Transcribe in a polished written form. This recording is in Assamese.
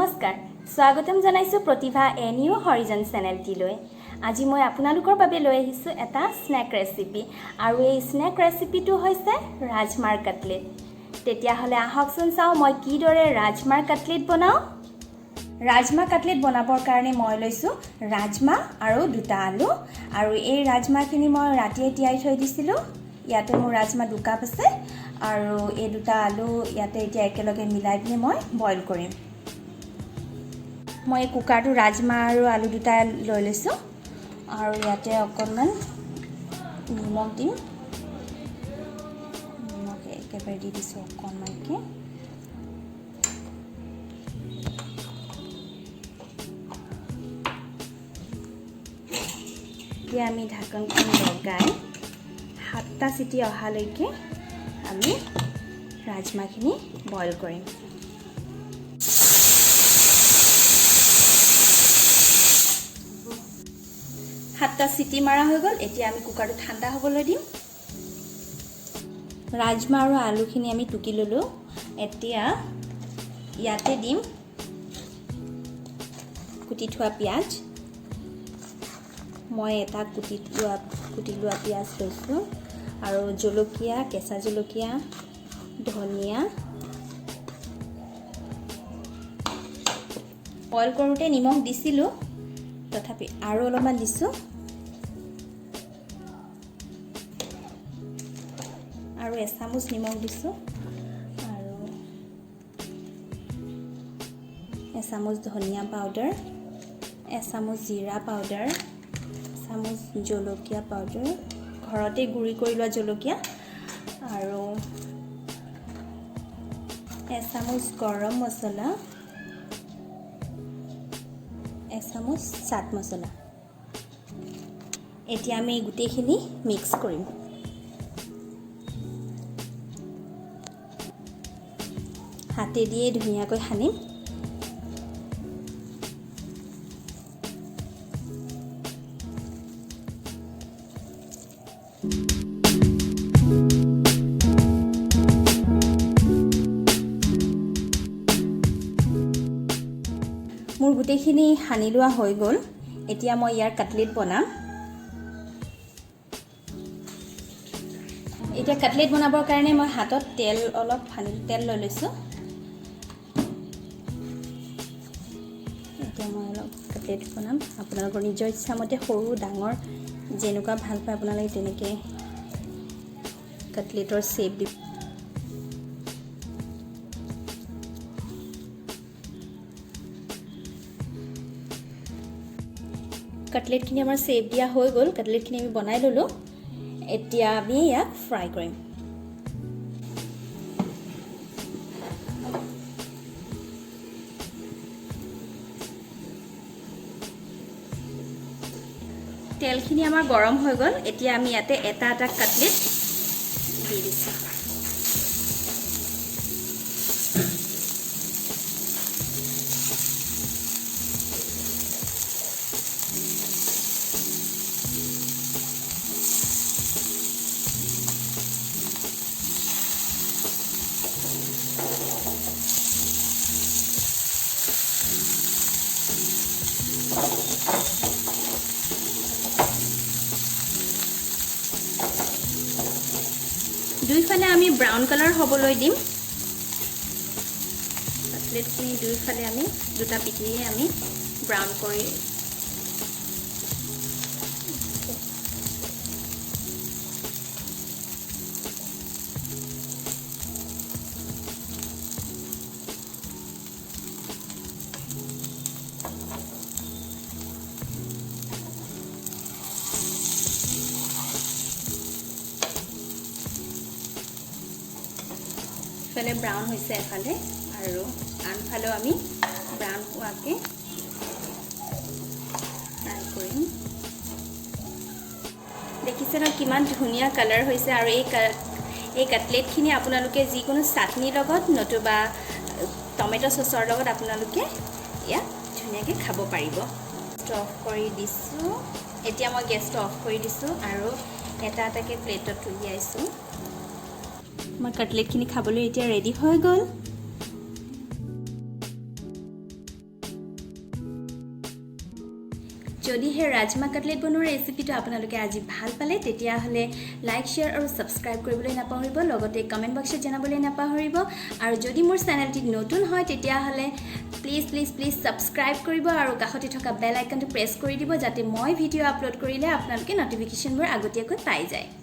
নমস্কাৰ স্বাগতম জনাইছো প্ৰতিভা এনিউ হৰিজন চেনেলটিলৈ আজি মই আপোনালোকৰ বাবে লৈ আহিছো এটা স্নেক ৰেচিপি আৰু এই স্নেক ৰেচিপিটো হৈছে ৰাজমাৰ কাটলেট তেতিয়া হলে আহকচোন চাও মই কি দৰে ৰাজমাৰ কাটলেট বনাও ৰাজমা কাটলেট বনাবৰ কাৰণে মই লৈছো ৰাজমা আৰু দুটা আলু আৰু এই ৰাজমাখিনি মই ৰাতিয়ে তিয়াই থৈ দিছিলো ইয়াতে মোৰ ৰাজমা 2 কাপ আছে আৰু এই দুটা আলু ইয়াতে এতিয়া একেলগে মিলাই পিনে মই বইল কৰিম মই কুকাৰটো ৰাজমা আৰু আলু দুটা লৈ লৈছো আৰু ইয়াতে অকণমান নিমখ দিম নিমখ একেবাৰে দি দিছো অকণমানকৈ এতিয়া আমি ঢাকনখন লগাই 7টা চিটি অহালৈকে আমি ৰাজমাখিনি বইল কৰিম হাতটা চিটি মাৰা হৈ গল এতিয়া আমি কুকাৰটো ঠাণ্ডা হ'বলৈ দিম ৰাজমা আৰু আলুখিনি আমি টুকি ললো এতিয়া ইয়াতে দিম কুটি থোৱা পিয়াজ মই এটা কুটি লোৱা পিয়াজ লৈছো আৰু জলকীয়া কেঁচা জলকীয়া ধনিয়া বইল কৰোতে নিমখ দিছিলো তথাপি আৰু অলপমান দিছো আৰু এচামুচ নিমখ দিছো আৰু এচামুচ ধনিয়া পাউডাৰ এচামুচ জিৰা পাউডাৰ এচামুচ জলকীয়া পাউডাৰ ঘৰতে গুৰি কৰি লোৱা জলকীয়া আৰু এচামুচ গৰম মছলা এচামুচ চাট মছলা এতিয়া আমি গুটেইখিনি মিক্স কৰিম হাতে দিয়ে ধুনীয়াকৈ সানিম মোৰ গুটেইখিনি সানি লোৱা হৈ গল এতিয়া মই ইয়াৰ কাটলেট বনাম এতিয়া কাটলেট বনাবৰ কাৰণে মই হাতত তেল অলপ তেল লৈ লৈছো এতিয়া মই অলপ কাটলেট বনাম আপোনালোকৰ নিজৰ ইচ্ছামতে সৰু ডাঙৰ যেনেকুৱা ভাল পায় আপোনালোকে তেনেকে কাটলেটৰ শেপ দি কাটলেটখিনি আমাৰ শেপ দিয়া হৈ গল কাটলেটখিনি আমি বনাই ললো এতিয়া আমি ইয়াক ফ্ৰাই কৰিম তেলখিনি আমাৰ গৰম হৈ গল এতিয়া আমি ইয়াতে এটা কাটলেট দি দিছো দুইফালে আমি ব্ৰাউন কালাৰ হ'বলৈ দিম কাটলেটখিনি দুইফালে আমি দুটা পিঠিয়ে আমি ব্ৰাউন কৰি এফালে ব্ৰাউন হৈছে এফালে আৰু আনফালেও আমি ব্ৰাউন হোৱাকে ফ্ৰাই কৰিম দেখিছে ন কিমান ধুনীয়া কালাৰ হৈছে আৰু এই কাটলেটখিনি আপোনালোকে যিকোনো চাটনিৰ লগত নতুবা টমেটো চচৰ লগত আপোনালোকে ইয়াক ধুনীয়াকৈ খাব পাৰিব অফ কৰি দিছো এতিয়া মই গেছটো অফ কৰি দিছো আৰু এটাকে প্লেটত উলিয়াইছো আমাৰ কাটলেটখিনি খাবলৈ এতিয়া ৰেডি হৈ গ'ল যদিহে ৰাজমা কাটলেট বনোৱাৰ ৰেচিপিটো আপোনালোকে আজি ভাল পালে তেতিয়াহ'লে লাইক শ্বেয়াৰ আৰু ছাবস্ক্ৰাইব কৰিবলৈ নাপাহৰিব লগতে কমেণ্ট বক্সত জনাবলৈ নাপাহৰিব আৰু যদি মোৰ চেনেলটি নতুন হয় তেতিয়াহ'লে প্লিজ ছাবস্ক্ৰাইব কৰিব আৰু কাষতে থকা বেল আইকনটো প্ৰেছ কৰি দিব যাতে মই ভিডিঅ' আপলোড কৰিলে আপোনালোকে নটিফিকেশ্যনবোৰ আগতীয়াকৈ পাই যায়